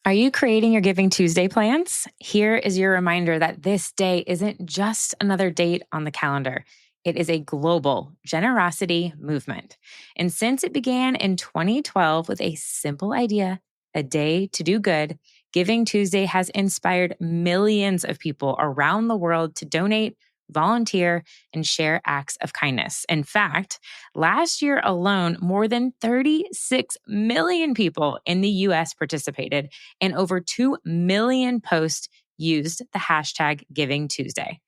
Are you creating your Giving Tuesday plans? Here is your reminder that this day isn't just another date on the calendar. It is a global generosity movement. And since it began in 2012 with a simple idea, a day to do good, Giving Tuesday has inspired millions of people around the world to donate, volunteer, and share acts of kindness. In fact, last year alone, more than 36 million people in the US participated, and over 2 million posts used the hashtag Giving Tuesday.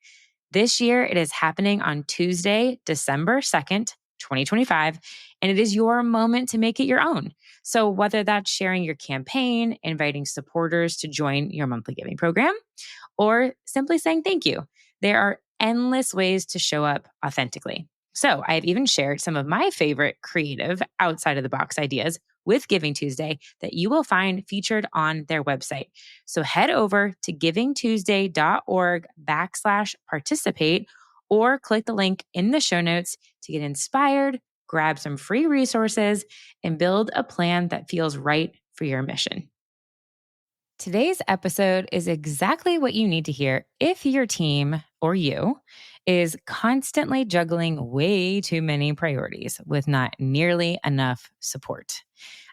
This year, it is happening on Tuesday, December 2nd, 2025, and it is your moment to make it your own. So whether that's sharing your campaign, inviting supporters to join your monthly giving program, or simply saying thank you, there are endless ways to show up authentically. So I've even shared some of my favorite creative outside of the box ideas with Giving Tuesday that you will find featured on their website. So head over to givingtuesday.org/participate or click the link in the show notes to get inspired, grab some free resources, and build a plan that feels right for your mission. Today's episode is exactly what you need to hear if your team or you is constantly juggling way too many priorities with not nearly enough support.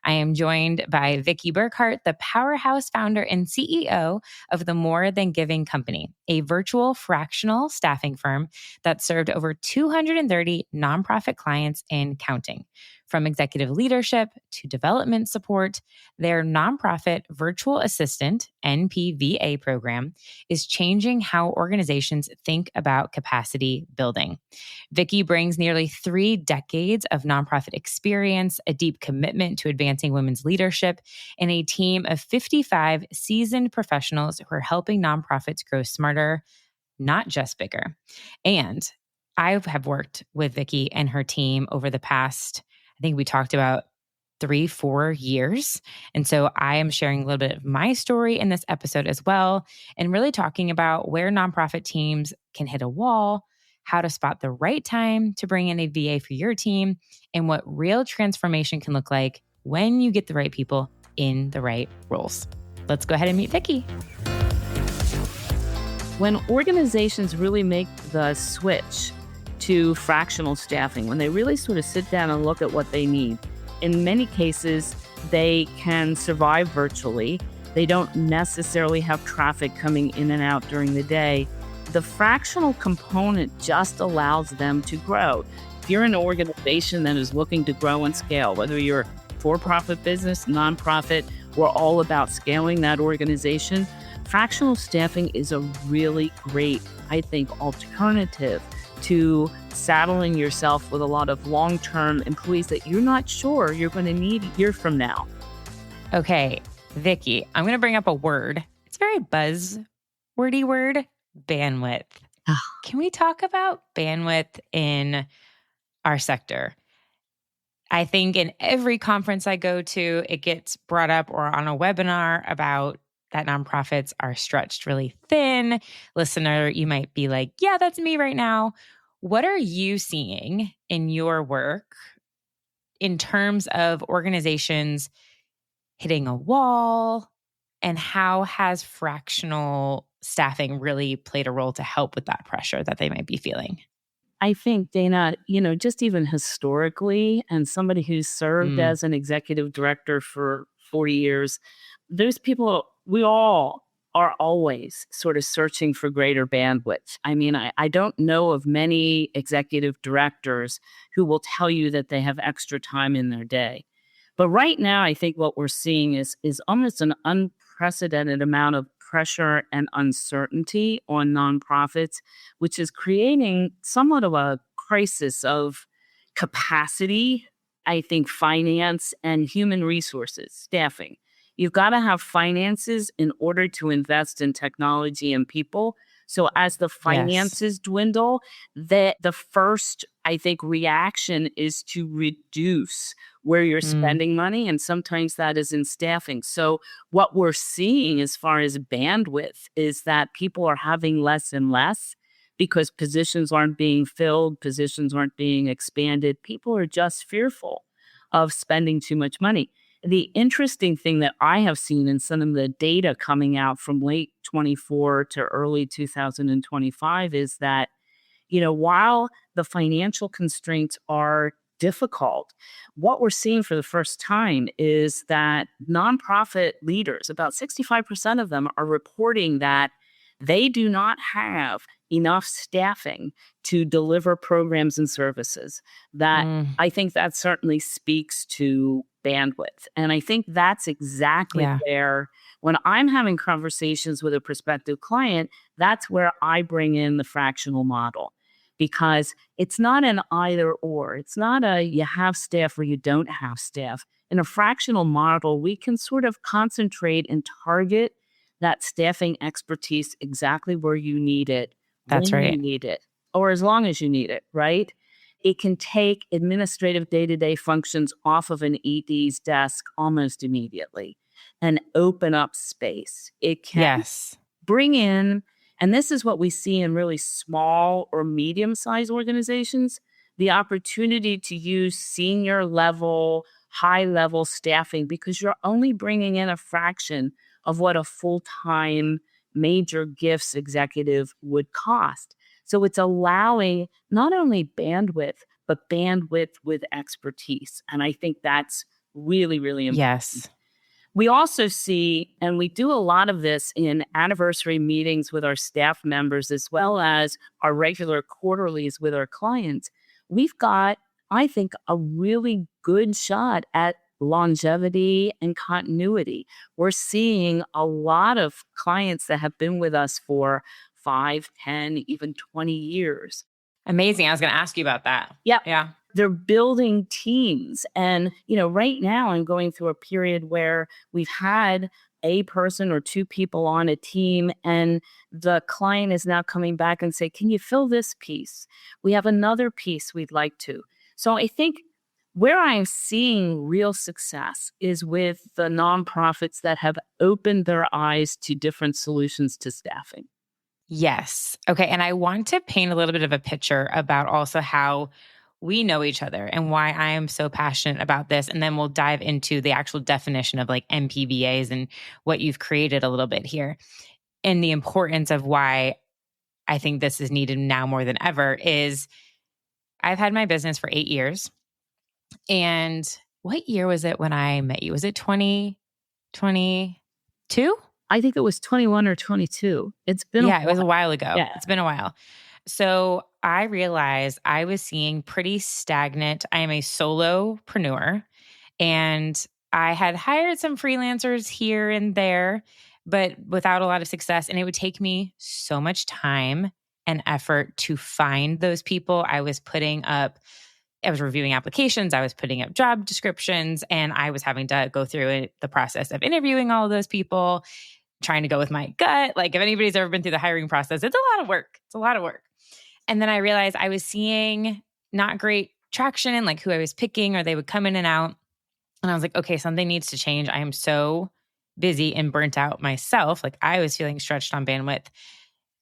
I am joined by Vicki Burkhart, the powerhouse founder and CEO of the More Than Giving Company, a virtual fractional staffing firm that served over 230 nonprofit clients and counting. From executive leadership to development support, their nonprofit virtual assistant (NPVA) program is changing how organizations think about capacity building. Vicki brings nearly 3 decades of nonprofit experience, a deep commitment to advancing women's leadership, and a team of 55 seasoned professionals who are helping nonprofits grow smarter, not just bigger. And I have worked with Vicki and her team over the past, I think we talked about 3-4 years. And so I am sharing a little bit of my story in this episode as well, and really talking about where nonprofit teams can hit a wall, how to spot the right time to bring in a VA for your team, and what real transformation can look like when you get the right people in the right roles. Let's go ahead and meet Vicki. When organizations really make the switch to fractional staffing, when they really sort of sit down and look at what they need, in many cases, they can survive virtually. They don't necessarily have traffic coming in and out during the day. The fractional component just allows them to grow. If you're an organization that is looking to grow and scale, whether you're for-profit business, nonprofit, we're all about scaling that organization. Fractional staffing is a really great, I think, alternative to saddling yourself with a lot of long-term employees that you're not sure you're going to need a year from now. Okay, Vicki, I'm going to bring up a word. It's a very buzzwordy word, bandwidth. Can we talk about bandwidth in our sector? I think in every conference I go to, it gets brought up, or on a webinar about that nonprofits are stretched really thin. Listener, you might be like, yeah, that's me right now. What are you seeing in your work in terms of organizations hitting a wall, and how has fractional staffing really played a role to help with that pressure that they might be feeling? I think, Dana, just even historically, and somebody who's served as an executive director for 40 years, those people, we all are always sort of searching for greater bandwidth. I mean, I don't know of many executive directors who will tell you that they have extra time in their day. But right now, I think what we're seeing is almost an unprecedented amount of pressure and uncertainty on nonprofits, which is creating somewhat of a crisis of capacity, I think, finance and human resources, staffing. You've got to have finances in order to invest in technology and people. So as the finances dwindle, the first, I think, reaction is to reduce where you're spending money. And sometimes that is in staffing. So what we're seeing as far as bandwidth is that people are having less and less because positions aren't being filled, positions aren't being expanded. People are just fearful of spending too much money. the interesting thing that I have seen in some of the data coming out from late 24 to early 2025 is that, while the financial constraints are difficult, what we're seeing for the first time is that nonprofit leaders, about 65% of them, are reporting that they do not have enough staffing to deliver programs and services. That I think that certainly speaks to bandwidth. And I think that's exactly Yeah. where, when I'm having conversations with a prospective client, that's where I bring in the fractional model, because it's not an either or. It's not a you have staff or you don't have staff. In a fractional model, we can sort of concentrate and target that staffing expertise exactly where you need it, That's when you right. need it, or as long as you need it, right? It can take administrative day-to-day functions off of an ED's desk almost immediately and open up space. It can Yes. bring in, and this is what we see in really small or medium-sized organizations, the opportunity to use senior level, high level staffing, because you're only bringing in a fraction of what a full-time major gifts executive would cost. So it's allowing not only bandwidth, but bandwidth with expertise. And I think that's really, really important. Yes. We also see, and we do a lot of this in anniversary meetings with our staff members, as well as our regular quarterlies with our clients. We've got, I think, a really good shot at longevity and continuity. We're seeing a lot of clients that have been with us for 5, 10, even 20 years. Amazing. I was going to ask you about that. Yep. Yeah. They're building teams. And, right now I'm going through a period where we've had a person or two people on a team, and the client is now coming back and say, can you fill this piece? We have another piece we'd like to. So I think where I'm seeing real success is with the nonprofits that have opened their eyes to different solutions to staffing. Yes. Okay. And I want to paint a little bit of a picture about also how we know each other and why I am so passionate about this. And then we'll dive into the actual definition of like MPVAs and what you've created a little bit here, and the importance of why I think this is needed now more than ever. Is I've had my business for 8 years. And what year was it when I met you? Was it 2022? I think it was 21 or 22. It's been it was a while ago. Yeah. It's been a while. So I realized I was seeing pretty stagnant. I am a solopreneur, and I had hired some freelancers here and there, but without a lot of success. And it would take me so much time and effort to find those people. I was reviewing applications, I was putting up job descriptions, and I was having to go through the process of interviewing all of those people, trying to go with my gut. Like if anybody's ever been through the hiring process, it's a lot of work. It's a lot of work. And then I realized I was seeing not great traction in like who I was picking, or they would come in and out. And I was like, okay, something needs to change. I am so busy and burnt out myself. Like I was feeling stretched on bandwidth.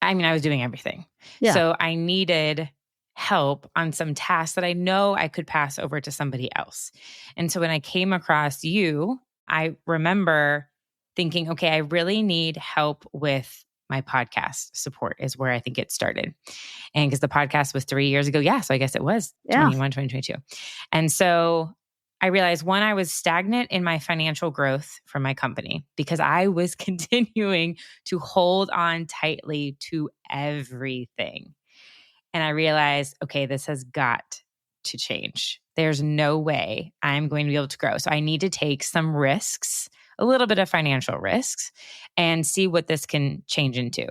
I mean, I was doing everything. Yeah. So I needed help on some tasks that I know I could pass over to somebody else. And so when I came across you, I remember thinking, okay, I really need help with my podcast support is where I think it started. And because the podcast was 3 years ago. Yeah. So I guess it was 2022. And so I realized, one, I was stagnant in my financial growth from my company because I was continuing to hold on tightly to everything. And I realized, okay, this has got to change. There's no way I'm going to be able to grow. So I need to take some risks, a little bit of financial risks, and see what this can change into.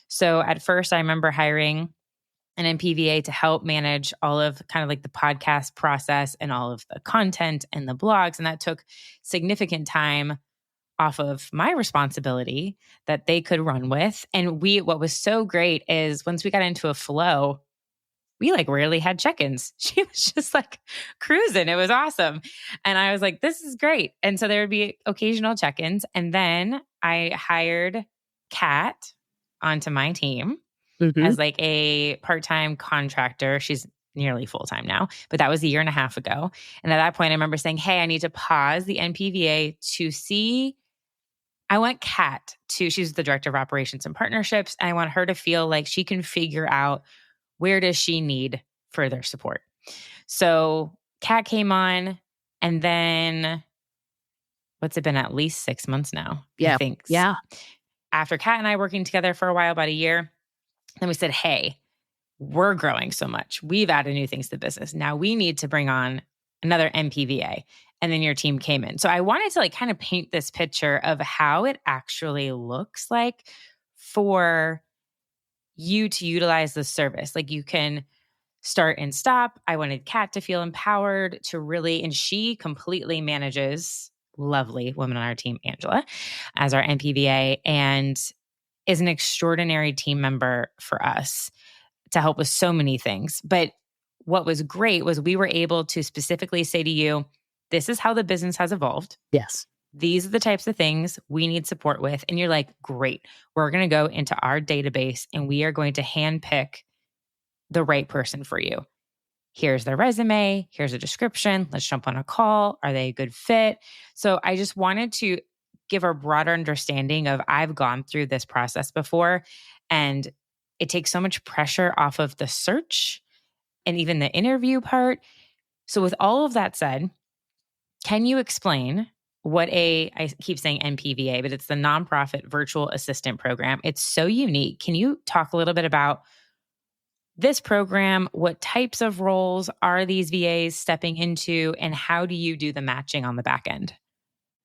So at first, I remember hiring an MPVA to help manage all of kind of like the podcast process and all of the content and the blogs. And that took significant time off of my responsibility that they could run with. And what was so great is once we got into a flow, we like rarely had check-ins. She was just like cruising. It was awesome. And I was like, this is great. And so there would be occasional check-ins. And then I hired Kat onto my team as like a part-time contractor. She's nearly full-time now, but that was a year and a half ago. And at that point, I remember saying, hey, I need to pause the NPVA to see. I want Kat she's the director of operations and partnerships. And I want her to feel like she can figure out where does she need further support. So Kat came on, and then what's it been, at least 6 months now, I think. Yeah. After Kat and I working together for a while, about a year, then we said, hey, we're growing so much. We've added new things to the business. Now we need to bring on another MPVA. And then your team came in. So I wanted to kind of paint this picture of how it actually looks like for you to utilize the service. Like, you can start and stop. I wanted Kat to feel empowered to really, and she completely manages, lovely woman on our team, Angela, as our MPVA, and is an extraordinary team member for us to help with so many things. But what was great was we were able to specifically say to you, this is how the business has evolved. Yes. These are the types of things we need support with. And you're like, great, we're going to go into our database and we are going to handpick the right person for you. Here's their resume. Here's a description. Let's jump on a call. Are they a good fit? So I just wanted to give a broader understanding of, I've gone through this process before, and it takes so much pressure off of the search and even the interview part. So with all of that said, can you explain what I keep saying NPVA, but it's the Nonprofit Virtual Assistant Program. It's so unique. Can you talk a little bit about this program? What types of roles are these VAs stepping into, and how do you do the matching on the back end?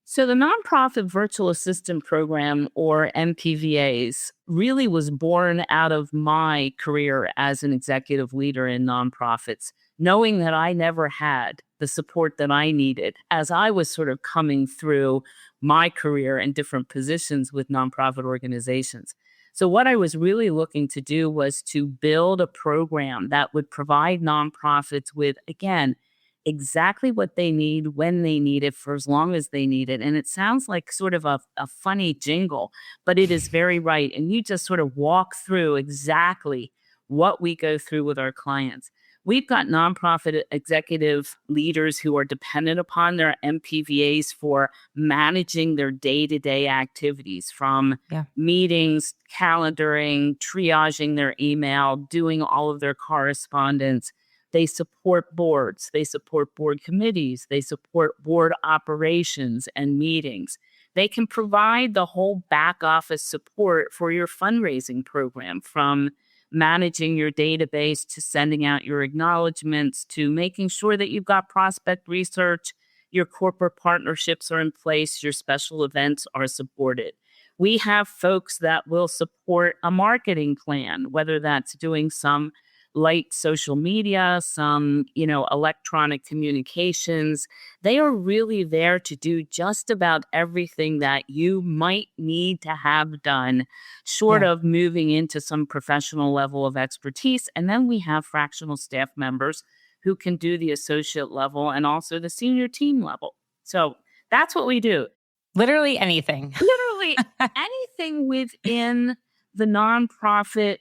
So the Nonprofit Virtual Assistant Program, or NPVAs, really was born out of my career as an executive leader in nonprofits, knowing that I never had the support that I needed as I was sort of coming through my career in different positions with nonprofit organizations. So what I was really looking to do was to build a program that would provide nonprofits with, again, exactly what they need when they need it for as long as they need it. And it sounds like sort of a funny jingle, but it is very right. And you just sort of walk through exactly what we go through with our clients. We've got nonprofit executive leaders who are dependent upon their MPVAs for managing their day-to-day activities, from meetings, calendaring, triaging their email, doing all of their correspondence. They support boards, they support board committees, they support board operations and meetings. They can provide the whole back office support for your fundraising program, from managing your database to sending out your acknowledgments to making sure that you've got prospect research, your corporate partnerships are in place, your special events are supported. We have folks that will support a marketing plan, whether that's doing some light social media, some, electronic communications. They are really there to do just about everything that you might need to have done, short of moving into some professional level of expertise. And then we have fractional staff members who can do the associate level and also the senior team level. So that's what we do. Literally anything. Literally anything within the nonprofit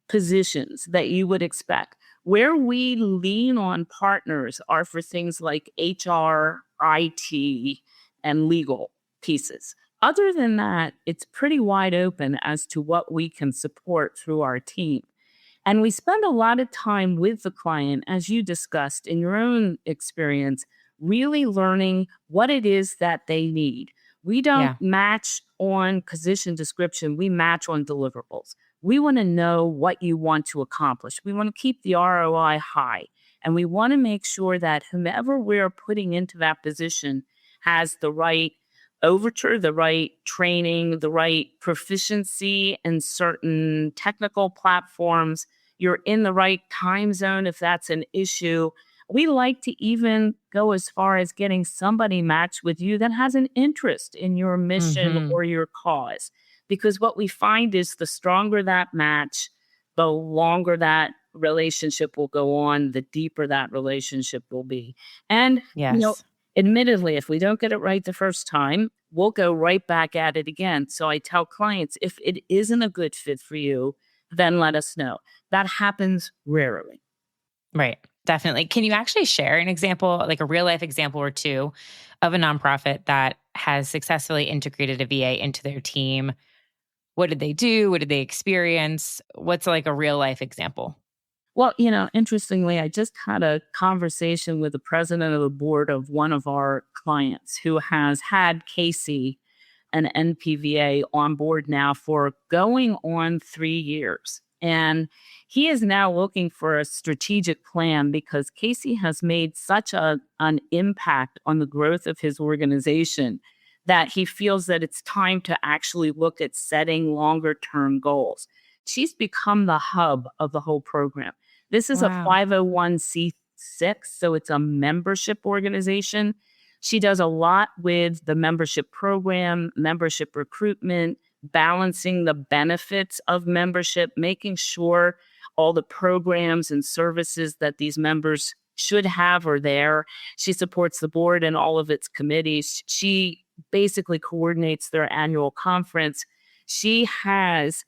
positions that you would expect. Where we lean on partners are for things like HR, IT, and legal pieces. Other than that, it's pretty wide open as to what we can support through our team. And we spend a lot of time with the client, as you discussed in your own experience, really learning what it is that they need. We don't match on position description, we match on deliverables. We want to know what you want to accomplish. We want to keep the ROI high. And we want to make sure that whomever we're putting into that position has the right overture, the right training, the right proficiency in certain technical platforms. You're in the right time zone if that's an issue. We like to even go as far as getting somebody matched with you that has an interest in your mission or your cause. Because what we find is the stronger that match, the longer that relationship will go on, the deeper that relationship will be. And, admittedly, if we don't get it right the first time, we'll go right back at it again. So I tell clients, if it isn't a good fit for you, then let us know. That happens rarely. Right. Definitely. Can you actually share an example, like a real life example or two of a nonprofit that has successfully integrated a VA into their team? What did they do? What did they experience? What's like a real life example? Well, interestingly, I just had a conversation with the president of the board of one of our clients who has had Casey, an NPVA, on board now for going on 3 years. And he is now looking for a strategic plan because Casey has made such an impact on the growth of his organization that he feels that it's time to actually look at setting longer term goals. She's become the hub of the whole program. This is a Wow. 501(c)(6), so it's a membership organization. She does a lot with the membership program, membership recruitment, balancing the benefits of membership, making sure all the programs and services that these members should have are there. She supports the board and all of its committees. She basically coordinates their annual conference. She has,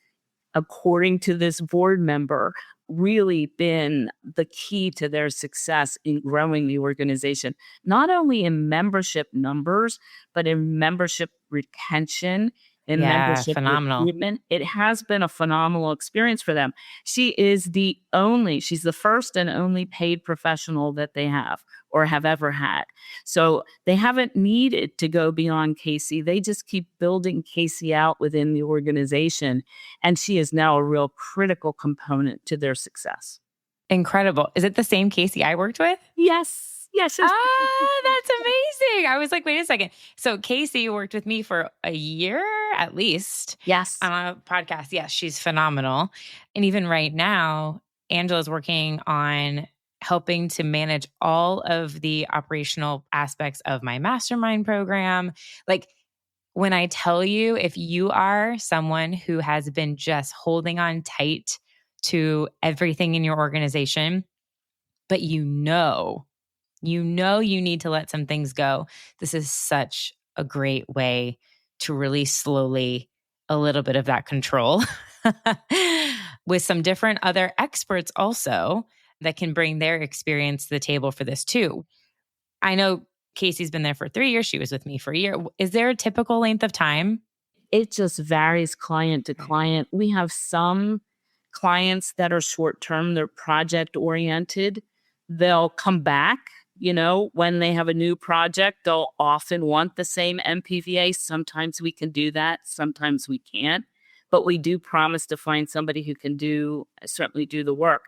according to this board member, really been the key to their success in growing the organization, not only in membership numbers, but in membership retention, in Yeah. membership Phenomenal. recruitment. It has been a phenomenal experience for them. She's the first and only paid professional that they have or have ever had. So they haven't needed to go beyond Casey. They just keep building Casey out within the organization. And she is now a real critical component to their success. Incredible. Is it the same Casey I worked with? Yes. Yes. Yes. That's amazing. I was like, wait a second. So Casey worked with me for a year at least Yes. on a podcast. Yes, she's phenomenal. And even right now, Angela's working on helping to manage all of the operational aspects of my mastermind program. Like, when I tell you, if you are someone who has been just holding on tight to everything in your organization, but you need to let some things go. This is such a great way to release slowly a little bit of that control with some different other experts also that can bring their experience to the table for this too. I know Casey's been there for 3 years. She was with me for a year. Is there a typical length of time? It just varies client to Okay. client. We have some clients that are short term, they're project oriented. They'll come back, when they have a new project, they'll often want the same MPVA. Sometimes we can do that, sometimes we can't. But we do promise to find somebody who can certainly do the work.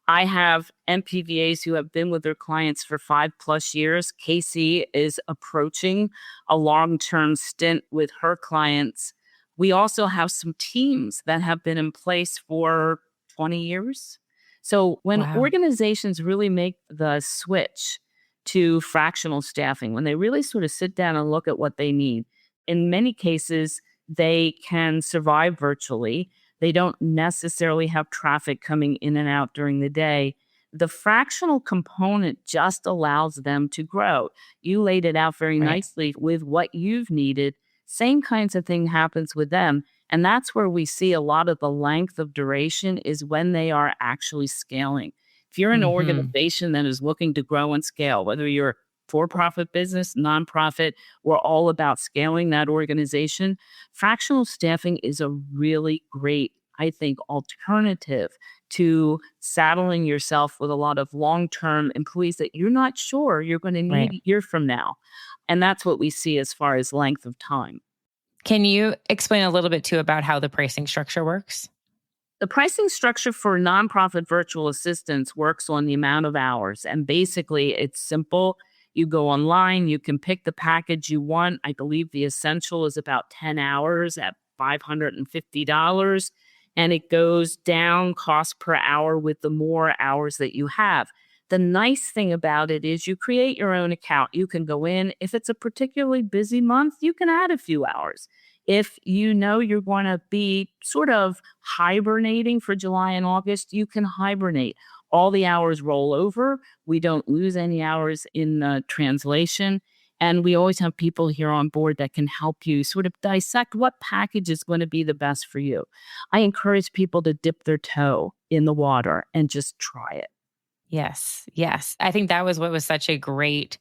I have MPVAs who have been with their clients for 5+ years. Casey is approaching a long-term stint with her clients. We also have some teams that have been in place for 20 years. So when Wow. organizations really make the switch to fractional staffing, when they really sort of sit down and look at what they need, in many cases, they can survive virtually. They don't necessarily have traffic coming in and out during the day. The fractional component just allows them to grow. You laid it out very Right. nicely with what you've needed. Same kinds of thing happens with them. And that's where we see a lot of the length of duration is when they are actually scaling. If you're an Hmm. organization that is looking to grow and scale, whether you're for-profit business, nonprofit, we're all about scaling that organization. Fractional staffing is a really great, I think, alternative to saddling yourself with a lot of long-term employees that you're not sure you're going to need Right. a year from now. And that's what we see as far as length of time. Can you explain a little bit too about how the pricing structure works? The pricing structure for nonprofit virtual assistants works on the amount of hours. And basically, it's simple. You go online, you can pick the package you want. I believe the essential is about 10 hours at $550. And it goes down cost per hour with the more hours that you have. The nice thing about it is you create your own account. You can go in. If it's a particularly busy month, you can add a few hours. If you know you're going to be sort of hibernating for July and August, you can hibernate. All the hours roll over. We don't lose any hours in the translation. And we always have people here on board that can help you sort of dissect what package is going to be the best for you. I encourage people to dip their toe in the water and just try it. Yes. Yes. I think that was what was such a great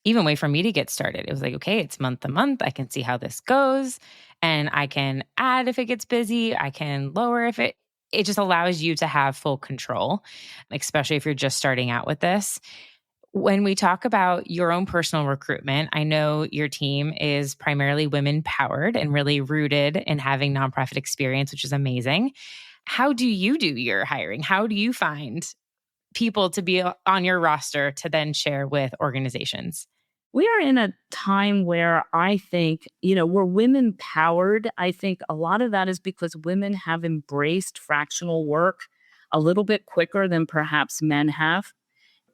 even way for me to get started. It was like, okay, it's month to month. I can see how this goes and I can add if it gets busy. I can lower if it just allows you to have full control, especially if you're just starting out with this. When we talk about your own personal recruitment, I know your team is primarily women powered and really rooted in having nonprofit experience, which is amazing. How do you do your hiring? How do you find people to be on your roster to then share with organizations? We are in a time where I think, we're women powered. I think a lot of that is because women have embraced fractional work a little bit quicker than perhaps men have.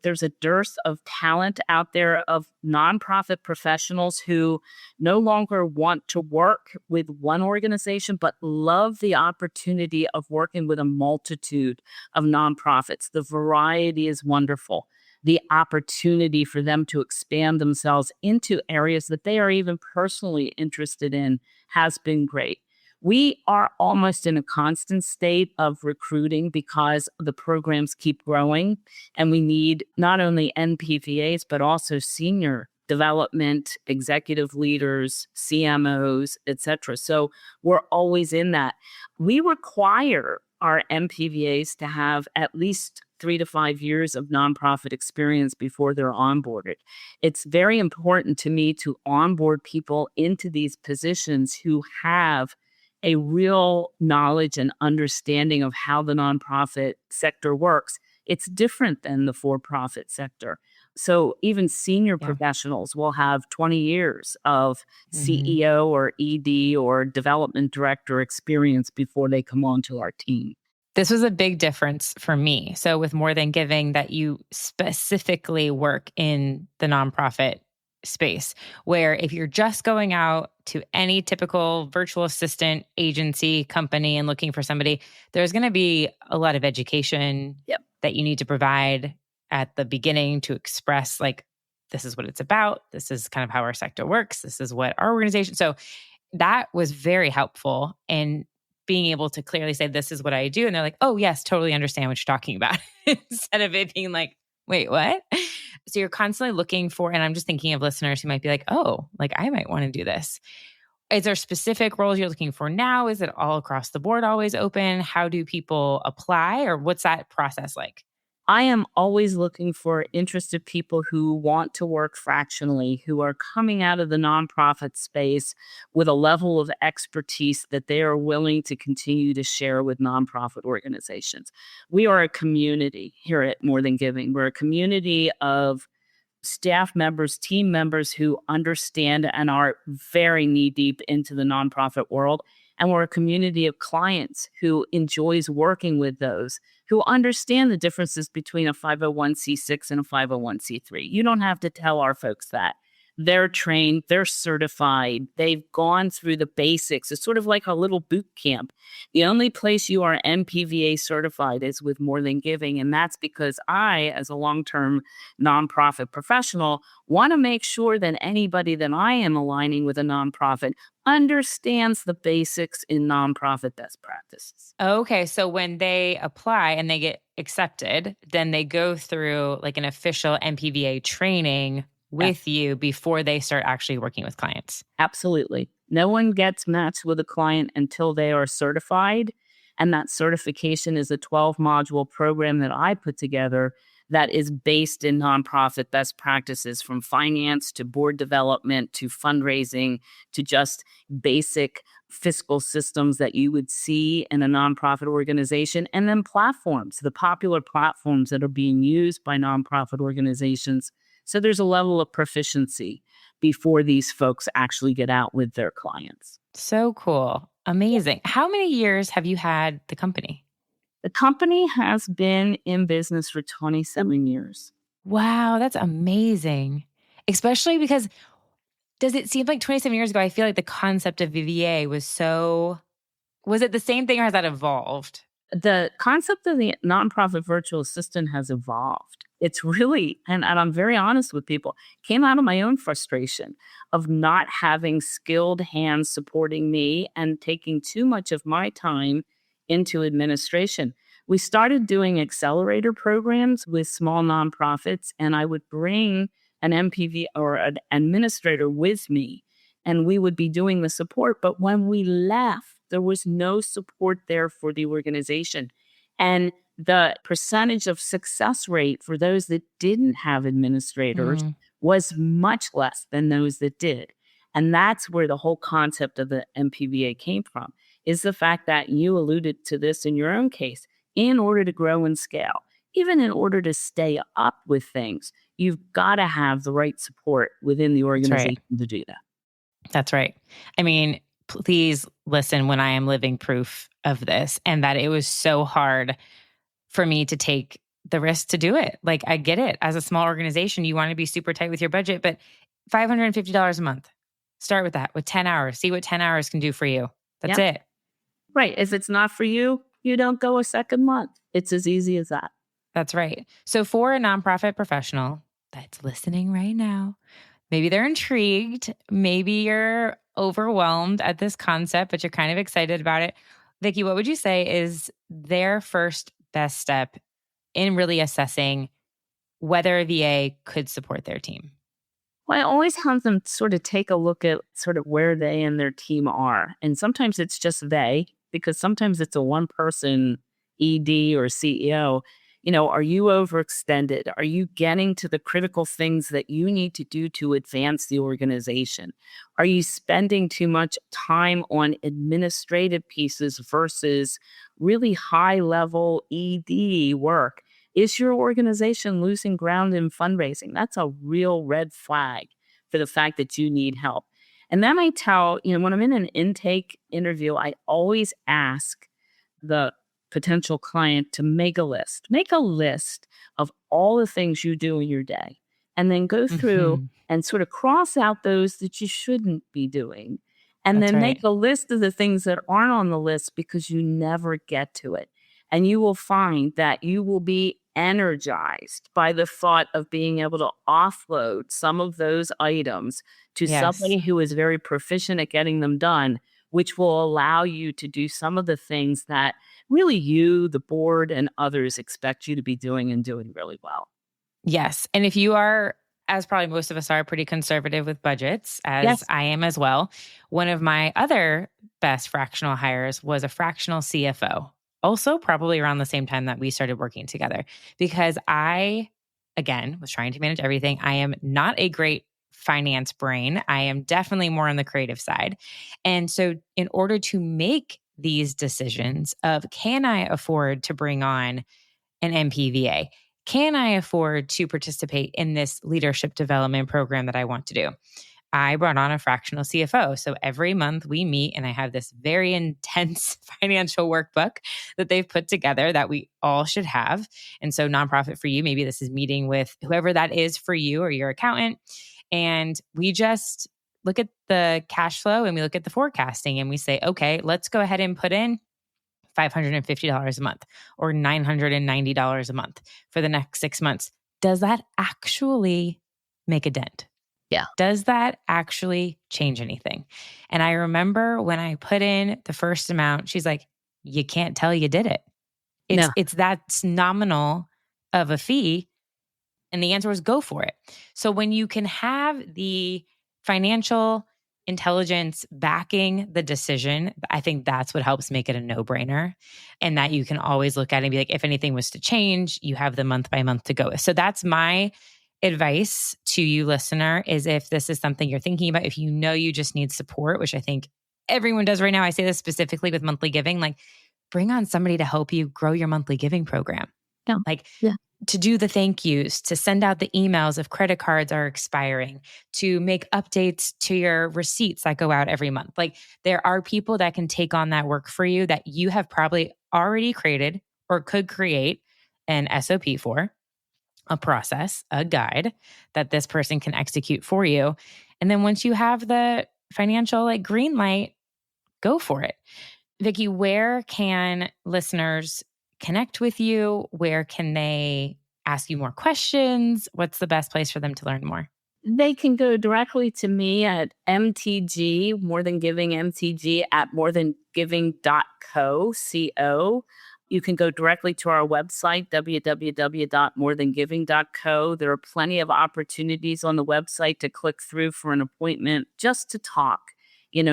There's a dearth of talent out there of nonprofit professionals who no longer want to work with one organization, but love the opportunity of working with a multitude of nonprofits. The variety is wonderful. The opportunity for them to expand themselves into areas that they are even personally interested in has been great. We are almost in a constant state of recruiting because the programs keep growing and we need not only NPVAs, but also senior development, executive leaders, CMOs, et cetera. So we're always in that. We require our MPVAs to have at least 3 to 5 years of nonprofit experience before they're onboarded. It's very important to me to onboard people into these positions who have a real knowledge and understanding of how the nonprofit sector works. It's different than the for-profit sector. So even senior Yeah. professionals will have 20 years of Mhm. CEO or ED or development director experience before they come onto our team. This was a big difference for me. So, with More Than Giving, that you specifically work in the nonprofit space, where if you're just going out to any typical virtual assistant agency company and looking for somebody, there's going to be a lot of education Yep. that you need to provide at the beginning to express, like, this is what it's about. This is kind of how our sector works. This is what our organization. So, that was very helpful in being able to clearly say, this is what I do. And they're like, oh, yes, totally understand what you're talking about. Instead of it being like, wait, what? So you're constantly looking for, and I'm just thinking of listeners who might be like, oh, like I might want to do this. Is there specific roles you're looking for now? Is it all across the board always open? How do people apply, or what's that process like? I am always looking for interested people who want to work fractionally, who are coming out of the nonprofit space with a level of expertise that they are willing to continue to share with nonprofit organizations. We are a community here at More Than Giving. We're a community of staff members, team members who understand and are very knee deep into the nonprofit world. And we're a community of clients who enjoys working with those who understand the differences between a 501c6 and a 501c3. You don't have to tell our folks that. They're trained, they're certified, they've gone through the basics. It's sort of like a little boot camp. The only place you are MPVA certified is with More Than Giving. And that's because I, as a long term nonprofit professional, want to make sure that anybody that I am aligning with a nonprofit understands the basics in nonprofit best practices. Okay, so when they apply and they get accepted, then they go through like an official MPVA training with Yes, you before they start actually working with clients. absolutely. No one gets matched with a client until they are certified. And that certification is a 12 module program that I put together that is based in nonprofit best practices from finance to board development to fundraising to just basic fiscal systems that you would see in a nonprofit organization, and then platforms, the popular platforms that are being used by nonprofit organizations. So there's a level of proficiency before these folks actually get out with their clients. So cool. Amazing. How many years have you had the company? The company has been in business for 27 years. Wow, that's amazing. Especially because does it seem like 27 years ago, I feel like the concept of VVA was so, was it the same thing or has that evolved? The concept of the nonprofit virtual assistant has evolved. It's really, and I'm very honest with people, came out of my own frustration of not having skilled hands supporting me and taking too much of my time into administration. We started doing accelerator programs with small nonprofits, and I would bring an MPV or an administrator with me, and we would be doing the support. But when we left, there was no support there for the organization. And the percentage of success rate for those that didn't have administrators was much less than those that did. And that's where the whole concept of the MPVA came from, is the fact that you alluded to this in your own case. In order to grow and scale, even in order to stay up with things, you've got to have the right support within the That's right. organization to do that. That's right. I mean, please listen when I am living proof of this, and that it was so hard for me to take the risk to do it. Like, I get it. As a small organization, you want to be super tight with your budget, but $550 a month. Start with that, with 10 hours. See what 10 hours can do for you. That's it. Right. If it's not for you, you don't go a second month. It's as easy as that. That's right. So for a nonprofit professional that's listening right now, maybe they're intrigued, maybe you're overwhelmed at this concept, but you're kind of excited about it. Vicki, what would you say is their first best step in really assessing whether a VA could support their team? Well, I always have them sort of take a look at sort of where they and their team are. And sometimes it's just they, because sometimes it's a one person ED or CEO. Are you overextended? Are you getting to the critical things that you need to do to advance the organization? Are you spending too much time on administrative pieces versus really high level ED work? Is your organization losing ground in fundraising? That's a real red flag for the fact that you need help. And then I tell, when I'm in an intake interview, I always ask the potential client to make a list. Make a list of all the things you do in your day, and then go through and sort of cross out those that you shouldn't be doing. And That's then right. make a list of the things that aren't on the list because you never get to it. And you will find that you will be energized by the thought of being able to offload some of those items to somebody who is very proficient at getting them done, which will allow you to do some of the things that really you, the board, and others expect you to be doing and doing really well. Yes. And if you are, as probably most of us are, pretty conservative with budgets, as I am as well, one of my other best fractional hires was a fractional CFO. Also, probably around the same time that we started working together, because I, again, was trying to manage everything. I am not a great finance brain. I am definitely more on the creative side. And so in order to make these decisions of, can I afford to bring on an MPVA? Can I afford to participate in this leadership development program that I want to do? I brought on a fractional CFO. So every month we meet, and I have this very intense financial workbook that they've put together that we all should have. And so, nonprofit for you, maybe this is meeting with whoever that is for you or your accountant. And we just look at the cash flow and we look at the forecasting and we say, okay, let's go ahead and put in $550 a month or $990 a month for the next 6 months. Does that actually make a dent? Yeah. Does that actually change anything? And I remember when I put in the first amount, she's like, you can't tell you did it. It's that nominal of a fee. And the answer was go for it. So when you can have the financial intelligence backing the decision, I think that's what helps make it a no-brainer. And that you can always look at it and be like, if anything was to change, you have the month by month to go with. So that's my advice to you, listener, is if this is something you're thinking about, if you know you just need support, which I think everyone does right now. I say this specifically with monthly giving, like bring on somebody to help you grow your monthly giving program. To do the thank yous, to send out the emails if credit cards are expiring, to make updates to your receipts that go out every month. Like there are people that can take on that work for you that you have probably already created or could create an SOP for, a process, a guide that this person can execute for you. And then once you have the financial green light, go for it. Vicki, where can listeners connect with you? Where can they ask you more questions? What's the best place for them to learn more? They can go directly to me at MTG, More Than Giving, MTG at morethan.giving.co. You can go directly to our website, www.morethangiving.co. There are plenty of opportunities on the website to click through for an appointment just to talk,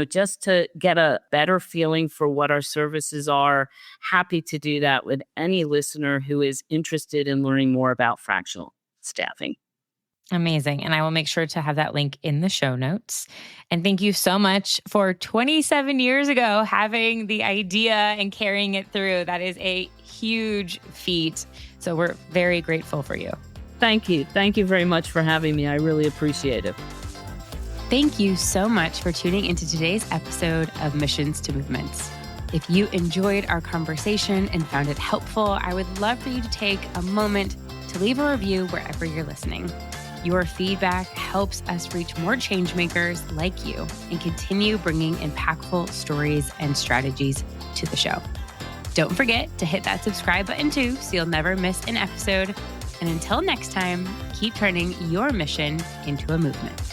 just to get a better feeling for what our services are. Happy to do that with any listener who is interested in learning more about fractional staffing. Amazing. And I will make sure to have that link in the show notes. And thank you so much for 27 years ago having the idea and carrying it through. That is a huge feat. So we're very grateful for you. Thank you. Thank you very much for having me. I really appreciate it. Thank you so much for tuning into today's episode of Missions to Movements. If you enjoyed our conversation and found it helpful, I would love for you to take a moment to leave a review wherever you're listening. Your feedback helps us reach more changemakers like you and continue bringing impactful stories and strategies to the show. Don't forget to hit that subscribe button too, so you'll never miss an episode. And until next time, keep turning your mission into a movement.